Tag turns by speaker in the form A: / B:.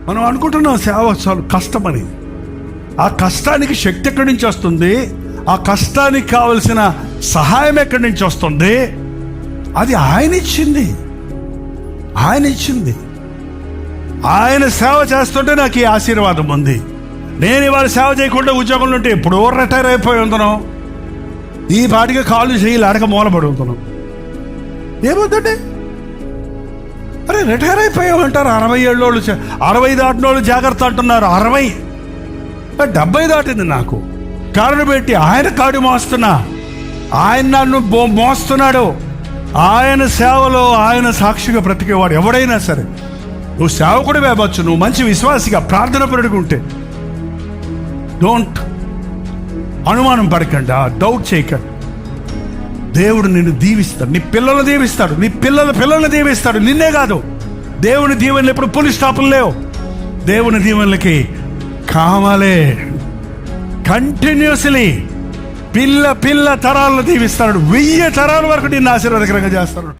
A: మనం అనుకుంటున్నాం సేవ చాలా కష్టమని. ఆ కష్టానికి శక్తి ఎక్కడి నుంచి వస్తుంది? ఆ కష్టానికి కావలసిన సహాయం ఎక్కడి నుంచి వస్తుంది? అది ఆయన ఇచ్చింది. ఆయన సేవ చేస్తుంటే నాకు ఈ ఆశీర్వాదం ఉంది. నేను ఇవాళ సేవ చేయకుండా ఉద్యోగంలో ఉంటే ఎప్పుడో రిటైర్ అయిపోయి ఉంటున్నాం. ఈ పాటికి కాళ్ళు చేయి అడగ మూలపడి ఉంటున్నాం. ఏమవుతుంది? అరే రిటైర్ అయిపోయామంటారు 60 ఏళ్ళోళ్ళు, 60 దాటినోళ్ళు జాగ్రత్త అంటున్నారు. 60, 70 దాటింది నాకు. కారణం పెట్టి ఆయన కాడు మోస్తున్నా, ఆయన నన్ను మోస్తున్నాడు. ఆయన సేవలో ఆయన సాక్షిగా బ్రతికేవాడు ఎవడైనా సరే. నువ్వు సేవకుడు వేయవచ్చు, నువ్వు మంచి విశ్వాసిగా ప్రార్థన పరుడుకుంటే. డోంట్ అనుమానం పడకండి, డౌట్ చేయకండి. దేవుడు నిన్ను దీవిస్తాడు, నీ పిల్లలను దీవిస్తాడు, నీ పిల్లలను దీవిస్తాడు. నిన్నే కాదు, దేవుని దీవెనలు ఎప్పుడు పులి స్టాపులు లేవు. దేవుని దీవెనలకి కావాలే కంటిన్యూస్లీ పిల్ల తరాలను దీవిస్తాడు. 1000 తరాల వరకు నిన్ను ఆశీర్వాదకరంగా చేస్తాడు.